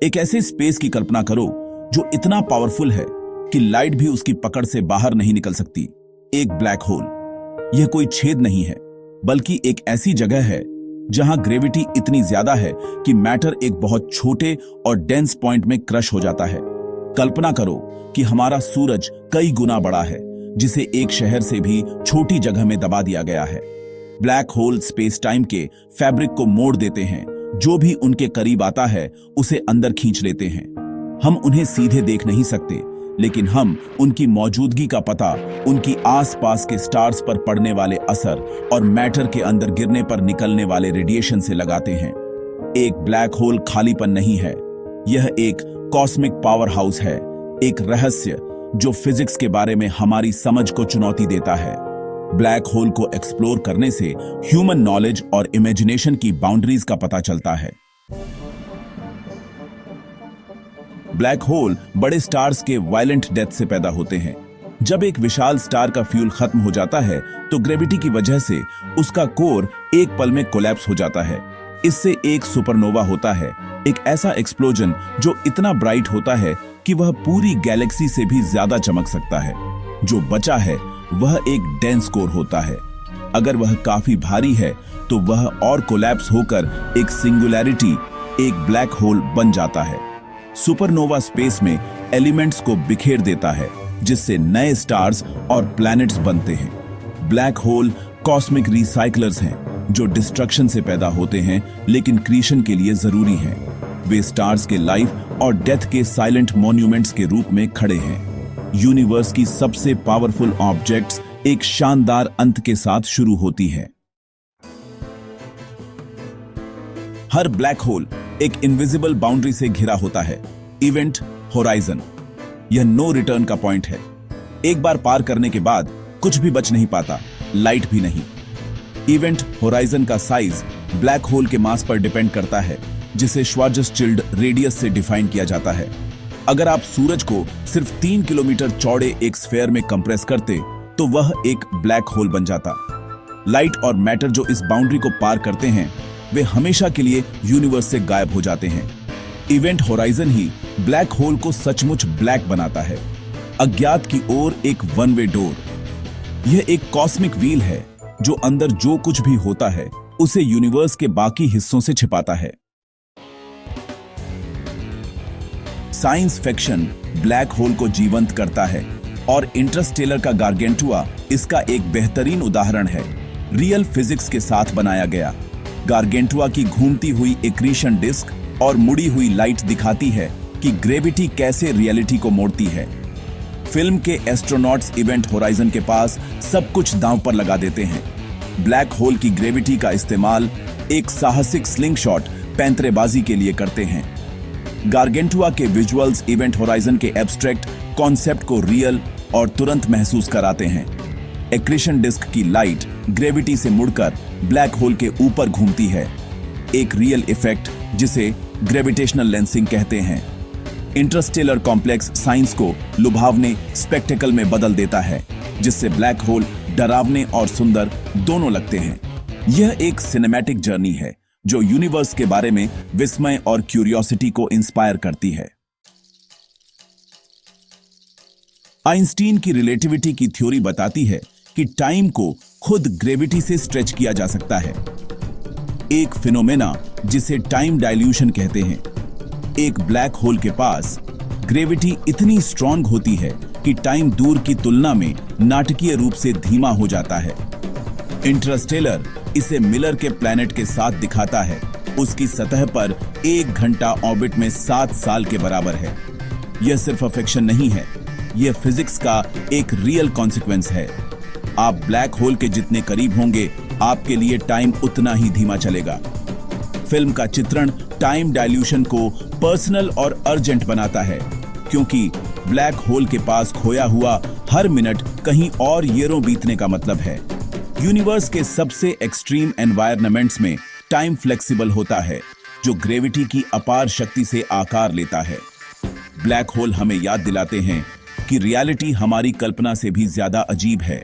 एक ऐसे स्पेस की कल्पना करो जो इतना पावरफुल है कि लाइट भी उसकी पकड़ से बाहर नहीं निकल सकती। एक ब्लैक होल यह कोई छेद नहीं है, बल्कि एक ऐसी जगह है जहां ग्रेविटी इतनी ज्यादा है कि मैटर एक बहुत छोटे और डेंस पॉइंट में क्रश हो जाता है। कल्पना करो कि हमारा सूरज कई गुना बड़ा है, जिसे एक शहर से भी छोटी जगह में दबा दिया गया है। ब्लैक होल स्पेस टाइम के फैब्रिक को मोड़ देते हैं, जो भी उनके करीब आता है उसे अंदर खींच लेते हैं। हम उन्हें सीधे देख नहीं सकते, लेकिन हम उनकी मौजूदगी का पता उनकी आसपास के स्टार्स पर पड़ने वाले असर और मैटर के अंदर गिरने पर निकलने वाले रेडिएशन से लगाते हैं। एक ब्लैक होल खालीपन नहीं है, यह एक कॉस्मिक पावर हाउस है, एक रहस्य जो फिजिक्स के बारे में हमारी समझ को चुनौती देता है। ब्लैक होल को एक्सप्लोर करने से ह्यूमन नॉलेज और इमेजिनेशन की बाउंड्रीज का पता चलता है। ब्लैक होल बड़े स्टार्स के वायलेंट डेथ से पैदा होते हैं। जब एक विशाल स्टार का फ्यूल खत्म हो जाता है तो ग्रेविटी की वजह से उसका कोर एक पल में कोलैप्स हो जाता है। इससे एक सुपरनोवा होता है, एक ऐसा एक्सप्लोजन जो इतना ब्राइट होता है कि वह पूरी गैलेक्सी से भी ज्यादा चमक सकता है। जो बचा है वह एक डेंस कोर होता है। अगर वह काफी भारी है तो वह और कोलैप्स होकर एक सिंगुलैरिटी, एक ब्लैक होल बन जाता है। सुपरनोवा स्पेस में एलिमेंट्स को बिखेर देता है, जिससे नए स्टार्स और प्लैनेट्स बनते हैं। ब्लैक होल कॉस्मिक रिसाइक्लर्स हैं, जो डिस्ट्रक्शन से पैदा होते हैं लेकिन क्रिएशन के लिए जरूरी हैं। वे स्टार्स के लाइफ और डेथ के साइलेंट मॉन्यूमेंट्स के रूप में खड़े हैं। यूनिवर्स की सबसे पावरफुल ऑब्जेक्ट्स एक शानदार अंत के साथ शुरू होती है। हर ब्लैक होल एक इनविजिबल बाउंड्री से घिरा होता है, इवेंट होराइजन। यह नो रिटर्न का पॉइंट है। एक बार पार करने के बाद कुछ भी बच नहीं पाता, लाइट भी नहीं। इवेंट होराइजन का साइज ब्लैक होल के मास पर डिपेंड करता है, जिसे श्वार्ज़चिल्ड रेडियस से डिफाइन किया जाता है। अगर आप सूरज को सिर्फ 3 किलोमीटर चौड़े एक स्फीयर में कंप्रेस करते तो वह एक ब्लैक होल बन जाता। लाइट और मैटर जो इस बाउंड्री को पार करते हैं वे हमेशा के लिए यूनिवर्स से गायब हो जाते हैं। इवेंट होराइजन ही ब्लैक होल को सचमुच ब्लैक बनाता है, अज्ञात की ओर एक वन वे डोर। यह एक कॉस्मिक व्हील है जो अंदर जो कुछ भी होता है उसे यूनिवर्स के बाकी हिस्सों से छिपाता है। साइंस फिक्शन ब्लैक होल को जीवंत करता है और इंटरस्टेलर का गार्गेंटुआ इसका एक बेहतरीन उदाहरण है। रियल फिजिक्स के साथ बनाया गया गार्गेंटुआ की घूमती हुई एक्रीशन डिस्क और मुड़ी हुई लाइट दिखाती है कि ग्रेविटी कैसे रियलिटी को मोड़ती है। फिल्म के एस्ट्रोनॉट्स इवेंट होराइजन के पास सब कुछ दांव पर लगा देते हैं। ब्लैक होल की ग्रेविटी का इस्तेमाल एक साहसिक स्लिंगशॉट पैंतरेबाजी के लिए करते हैं। गार्गेंटुआ के विजुअल्स इवेंट होराइजन के एब्स्ट्रैक्ट कॉन्सेप्ट को रियल और तुरंत महसूस कराते हैं। एक्रीशन डिस्क की लाइट ग्रेविटी से मुड़कर ब्लैक होल के ऊपर घूमती है, एक रियल इफेक्ट जिसे ग्रेविटेशनल लेंसिंग कहते हैं। इंटरस्टेलर कॉम्प्लेक्स साइंस को लुभावने स्पेक्टेकल में बदल देता है, जिससे ब्लैक होल डरावने और सुंदर दोनों लगते हैं। यह एक सिनेमैटिक जर्नी है जो यूनिवर्स के बारे में विस्मय और क्यूरियोसिटी को इंस्पायर करती है। आइंस्टीन की रिलेटिविटी की थ्योरी बताती है कि टाइम को खुद ग्रेविटी से स्ट्रेच किया जा सकता है, एक फिनोमेना जिसे टाइम डायल्यूशन कहते हैं। एक ब्लैक होल के पास ग्रेविटी इतनी स्ट्रॉन्ग होती है कि टाइम दूर की तुलना में नाटकीय रूप से धीमा हो जाता है। इंटरस्टेलर इसे मिलर के प्लैनेट के साथ दिखाता है। उसकी सतह पर 1 घंटा ऑर्बिट में 7 साल के बराबर है। यह सिर्फ फिक्शन नहीं है, यह फिजिक्स का एक रियल कॉन्सिक्वेंस है। आप ब्लैक होल के जितने करीब होंगे, आपके लिए टाइम उतना ही धीमा चलेगा। फिल्म का चित्रण टाइम डायल्यूशन को पर्सनल और अर्जेंट बनाता है, क्योंकि ब्लैक होल के पास खोया हुआ हर मिनट कहीं और ईयरों बीतने का मतलब है। यूनिवर्स के सबसे एक्सट्रीम एनवायरनमेंट्स में टाइम फ्लेक्सिबल होता है, जो ग्रेविटी की अपार शक्ति से आकार लेता है। ब्लैक होल हमें याद दिलाते हैं कि रियलिटी हमारी कल्पना से भी ज्यादा अजीब है।